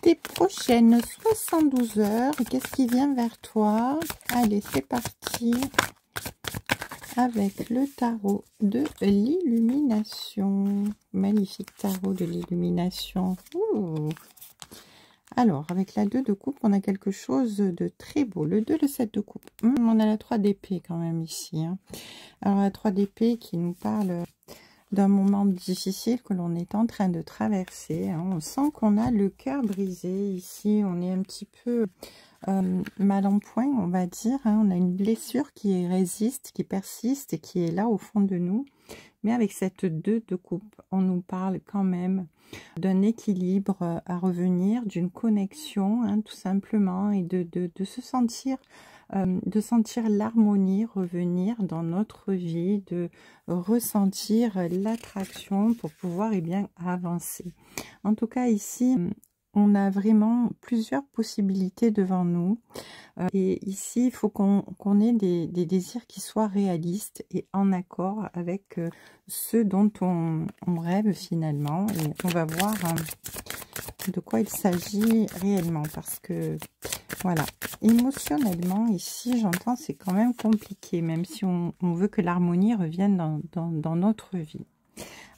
tes prochaines 72 heures. Qu'est-ce qui vient vers toi? Allez, c'est parti avec le tarot de l'illumination. Magnifique tarot de l'illumination. Alors, avec la 2 de coupe, on a quelque chose de très beau. Le 2, le 7 de coupe. On a la 3 d'épée quand même ici. Alors, la 3 d'épée qui nous parle d'un moment difficile que l'on est en train de traverser. On sent qu'on a le cœur brisé ici. On est un petit peu mal en point, on va dire. On a une blessure qui résiste, qui persiste et qui est là au fond de nous. Mais avec cette 2 de coupe, on nous parle quand même d'un équilibre à revenir, d'une connexion, tout simplement, et de se sentir, de sentir l'harmonie revenir dans notre vie, de ressentir l'attraction pour pouvoir bien avancer. En tout cas, ici, on a vraiment plusieurs possibilités devant nous. Et ici, il faut qu'on ait des désirs qui soient réalistes et en accord avec ceux dont on rêve finalement. Et on va voir de quoi il s'agit réellement. Parce que, voilà, émotionnellement, ici, j'entends, c'est quand même compliqué. Même si on veut que l'harmonie revienne dans notre vie.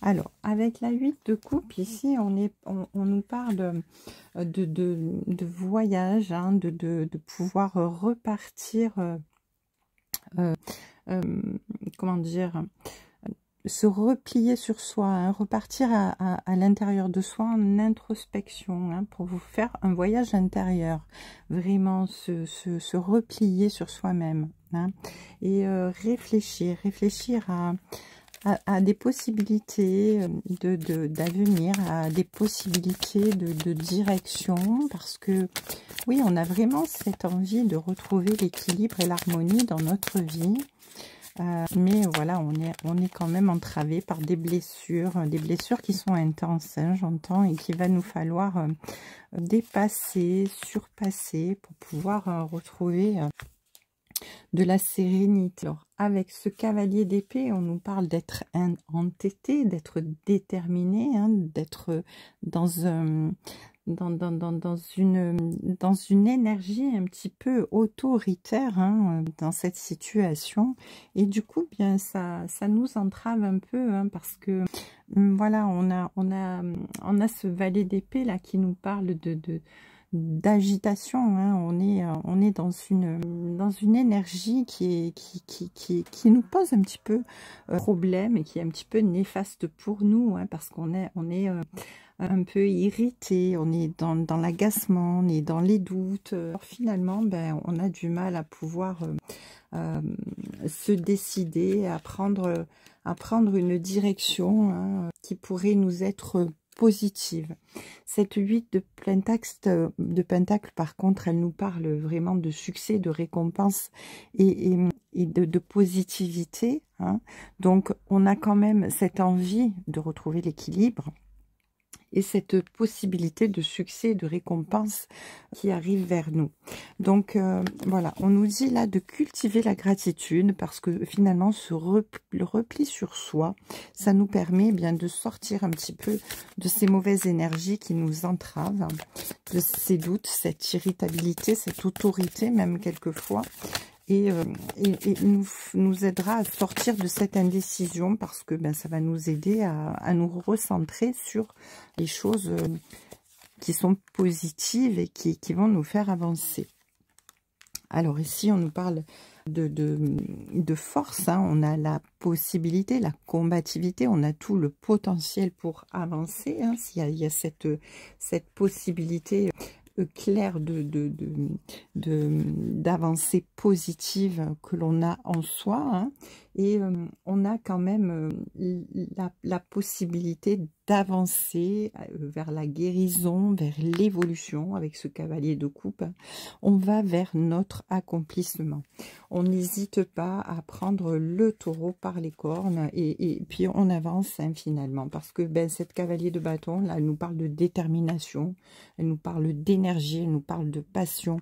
Alors, avec la 8 de coupe, ici, on nous parle de voyage, de pouvoir repartir, comment dire, se replier sur soi, repartir à l'intérieur de soi en introspection, pour vous faire un voyage intérieur, vraiment se replier sur soi-même, et réfléchir à des possibilités d'avenir, à des possibilités de direction, parce que oui, on a vraiment cette envie de retrouver l'équilibre et l'harmonie dans notre vie, mais voilà, on est quand même entravé par des blessures qui sont intenses, j'entends, et qu'il va nous falloir dépasser, surpasser pour pouvoir retrouver de la sérénité. Alors, avec ce cavalier d'épée, on nous parle d'être entêté, d'être déterminé, d'être dans une énergie un petit peu autoritaire dans cette situation. Et du coup, bien ça nous entrave un peu, parce que voilà, on a ce valet d'épée là qui nous parle d'agitation, on est dans une énergie qui nous pose un petit peu problème et qui est un petit peu néfaste pour nous, parce qu'on est un peu irrité, on est dans l'agacement, on est dans les doutes. Alors finalement, on a du mal à pouvoir se décider à prendre une direction qui pourrait nous être positive. Cette 8 de pentacle, par contre, elle nous parle vraiment de succès, de récompense et de positivité. Donc, on a quand même cette envie de retrouver l'équilibre et cette possibilité de succès, de récompense qui arrive vers nous. Donc voilà, on nous dit là de cultiver la gratitude, parce que finalement le repli sur soi, ça nous permet bien de sortir un petit peu de ces mauvaises énergies qui nous entravent, de ces doutes, cette irritabilité, cette autorité même quelquefois. Et nous aidera à sortir de cette indécision, parce que ça va nous aider à nous recentrer sur les choses qui sont positives et qui vont nous faire avancer. Alors ici, on nous parle de force, on a la possibilité, la combativité, on a tout le potentiel pour avancer, s'il y a cette possibilité clair d'avancée positive que l'on a en soi, et on a quand même la possibilité d'avancer vers la guérison, vers l'évolution. Avec ce cavalier de coupe, on va vers notre accomplissement. On n'hésite pas à prendre le taureau par les cornes et puis on avance finalement, parce que cette cavalier de bâton là, elle nous parle de détermination, elle nous parle d'énergie, elle nous parle de passion,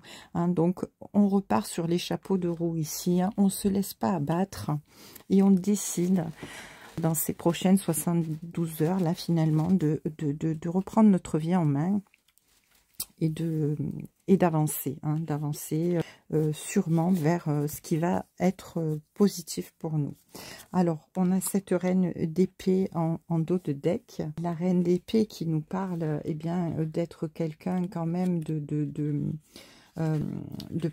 donc on repart sur les chapeaux de roue ici, on ne se laisse pas abattre et on décide dans ces prochaines 72 heures là finalement de reprendre notre vie en main et d'avancer, hein, d'avancer sûrement vers ce qui va être positif pour nous. Alors, on a cette reine d'épée en dos de deck. La reine d'épée qui nous parle, eh bien, d'être quelqu'un quand même de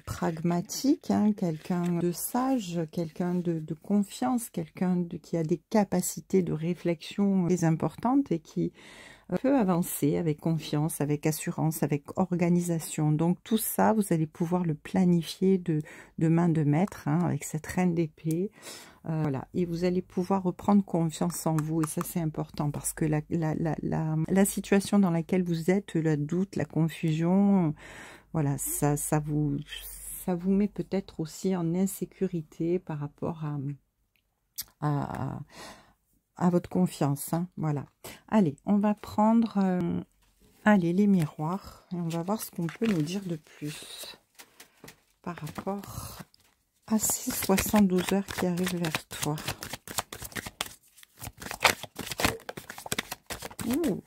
pragmatique, hein, quelqu'un de sage, quelqu'un de confiance, quelqu'un qui a des capacités de réflexion très importantes et qui peut avancer avec confiance, avec assurance, avec organisation. Donc tout ça, vous allez pouvoir le planifier de main de maître, hein, avec cette reine d'épée. Voilà, et vous allez pouvoir reprendre confiance en vous, et ça c'est important parce que la situation dans laquelle vous êtes, le doute, la confusion, voilà, ça vous met peut-être aussi en insécurité par rapport à votre confiance, hein, voilà. Allez, on va prendre allez, les miroirs, et on va voir ce qu'on peut nous dire de plus par rapport à ces 72 heures qui arrivent vers toi. Ouh.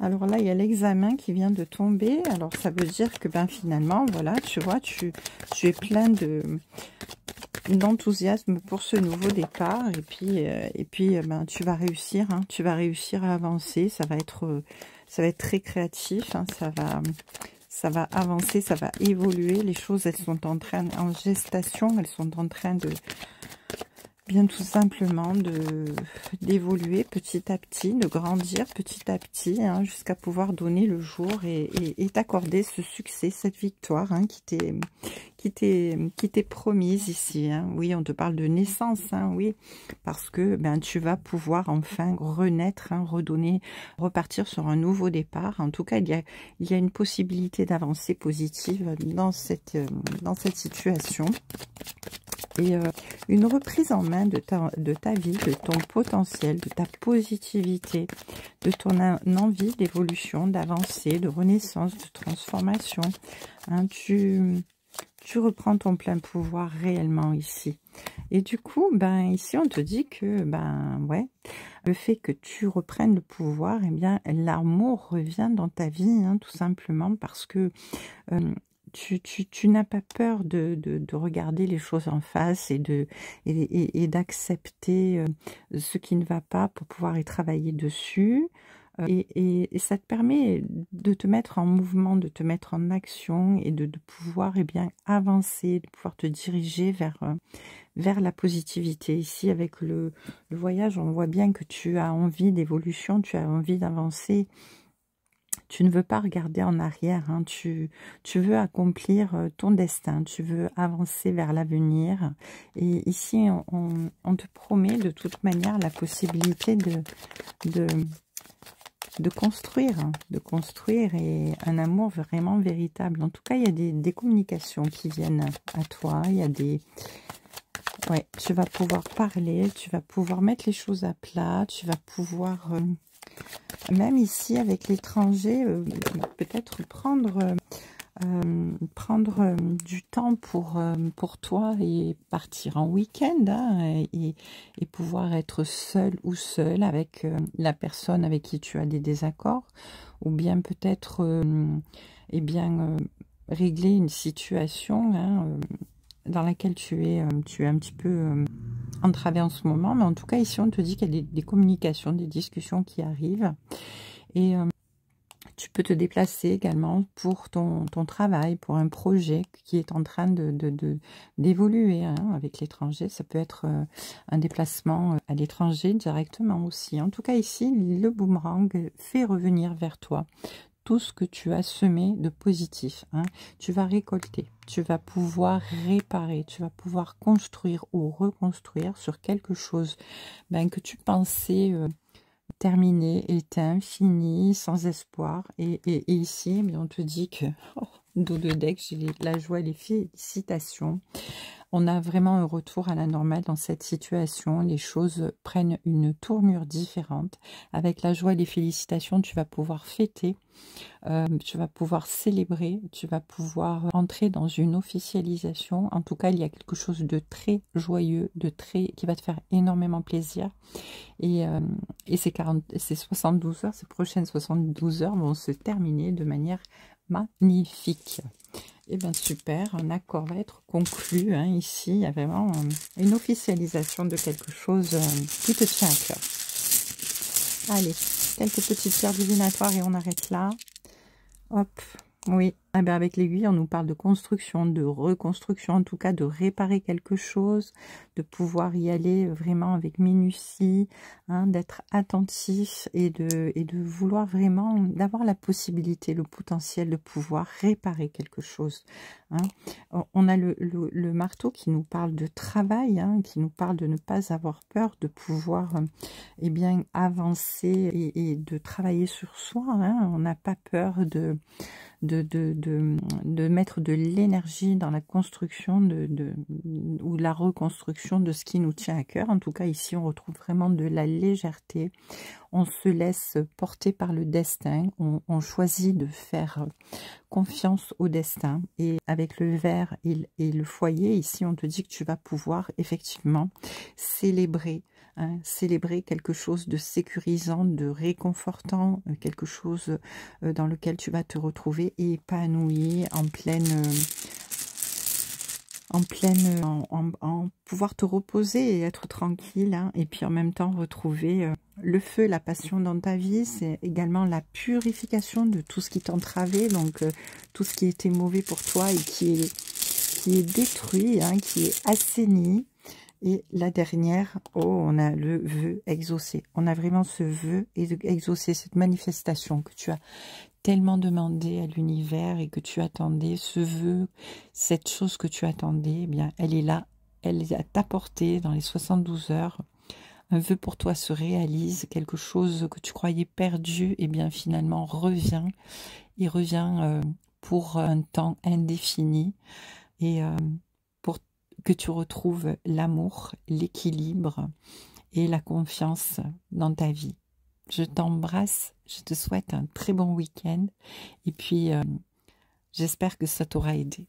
Alors là, il y a l'examen qui vient de tomber. Alors ça veut dire que ben finalement, voilà, tu vois, tu es plein d'enthousiasme pour ce nouveau départ, et puis ben tu vas réussir, hein, tu vas réussir à avancer. Ça va être très créatif, hein, ça va avancer, ça va évoluer. Les choses, elles sont en gestation, elles sont en train de bien tout simplement d'évoluer petit à petit, de grandir petit à petit, hein, jusqu'à pouvoir donner le jour et t'accorder ce succès, cette victoire, hein, qui t'est promise ici, hein. Oui, on te parle de naissance, hein, oui, parce que ben tu vas pouvoir enfin renaître, hein, repartir sur un nouveau départ. En tout cas, il y a une possibilité d'avancer positive dans cette situation. Et une reprise en main de ta vie, de ton potentiel, de ta positivité, de ton envie d'évolution, d'avancer, de renaissance, de transformation, hein, tu reprends ton plein pouvoir réellement ici. Et du coup, ben ici on te dit que ben ouais, le fait que tu reprennes le pouvoir, eh bien l'amour revient dans ta vie, hein, tout simplement parce que tu n'as pas peur de regarder les choses en face et d'accepter ce qui ne va pas pour pouvoir y travailler dessus. Et ça te permet de te mettre en mouvement, de te mettre en action et de pouvoir bien avancer, de pouvoir te diriger vers la positivité. Ici, avec le voyage, on voit bien que tu as envie d'évolution, tu as envie d'avancer. Tu ne veux pas regarder en arrière, hein. Tu veux accomplir ton destin, tu veux avancer vers l'avenir. Et ici, on te promet de toute manière la possibilité de construire, hein, et un amour vraiment véritable. En tout cas, il y a des communications qui viennent à toi, il y a des... Ouais, tu vas pouvoir parler, tu vas pouvoir mettre les choses à plat, tu vas pouvoir... même ici, avec l'étranger, peut-être prendre du temps pour toi et partir en week-end, hein, et pouvoir être seul ou seule avec la personne avec qui tu as des désaccords, ou bien peut-être régler une situation, hein, dans laquelle tu es un petit peu entravé en ce moment. Mais en tout cas, ici, on te dit qu'il y a des communications, des discussions qui arrivent. Et tu peux te déplacer également pour ton travail, pour un projet qui est en train d'évoluer, hein, avec l'étranger. Ça peut être un déplacement à l'étranger directement aussi. En tout cas, ici, le boomerang fait revenir vers toi tout ce que tu as semé de positif, hein. Tu vas récolter, tu vas pouvoir réparer, tu vas pouvoir construire ou reconstruire sur quelque chose que tu pensais terminé, éteint, fini, sans espoir. Et ici, on te dit que dos de deck, j'ai la joie et les félicitations. On a vraiment un retour à la normale dans cette situation. Les choses prennent une tournure différente. Avec la joie et les félicitations, tu vas pouvoir fêter, tu vas pouvoir célébrer, tu vas pouvoir entrer dans une officialisation. En tout cas, il y a quelque chose de très joyeux, qui va te faire énormément plaisir. Et ces 72 heures, ces prochaines 72 heures vont se terminer de manière magnifique. Et bien super, un accord va être conclu. Hein, ici, il y a vraiment une officialisation de quelque chose qui te tient à cœur. Allez, quelques petites pierres divinatoires et on arrête là. Hop, oui. Ah ben avec l'aiguille, on nous parle de construction, de reconstruction, en tout cas de réparer quelque chose, de pouvoir y aller vraiment avec minutie, hein, d'être attentif et de vouloir vraiment, d'avoir la possibilité, le potentiel de pouvoir réparer quelque chose. Hein. On a le marteau qui nous parle de travail, hein, qui nous parle de ne pas avoir peur, de pouvoir eh bien, avancer et de travailler sur soi. Hein. On n'a pas peur de mettre de l'énergie dans la construction ou la reconstruction de ce qui nous tient à cœur. En tout cas, ici, on retrouve vraiment de la légèreté. On se laisse porter par le destin. On choisit de faire confiance au destin. Et avec le verre et le foyer, ici, on te dit que tu vas pouvoir effectivement célébrer. Hein, célébrer quelque chose de sécurisant, de réconfortant, quelque chose dans lequel tu vas te retrouver épanoui, en pouvoir te reposer et être tranquille, hein, et puis en même temps retrouver le feu, la passion dans ta vie. C'est également la purification de tout ce qui t'entravait, donc tout ce qui était mauvais pour toi et qui est détruit, hein, qui est assaini. Et la dernière, oh, on a le vœu exaucé. On a vraiment ce vœu exaucé, cette manifestation que tu as tellement demandé à l'univers et que tu attendais, ce vœu, cette chose que tu attendais, eh bien, elle est là, elle est à ta portée dans les 72 heures. Un vœu pour toi se réalise, quelque chose que tu croyais perdu, eh bien, finalement, revient. Il revient pour un temps indéfini et pour que tu retrouves l'amour, l'équilibre et la confiance dans ta vie. Je t'embrasse, je te souhaite un très bon week-end et puis j'espère que ça t'aura aidé.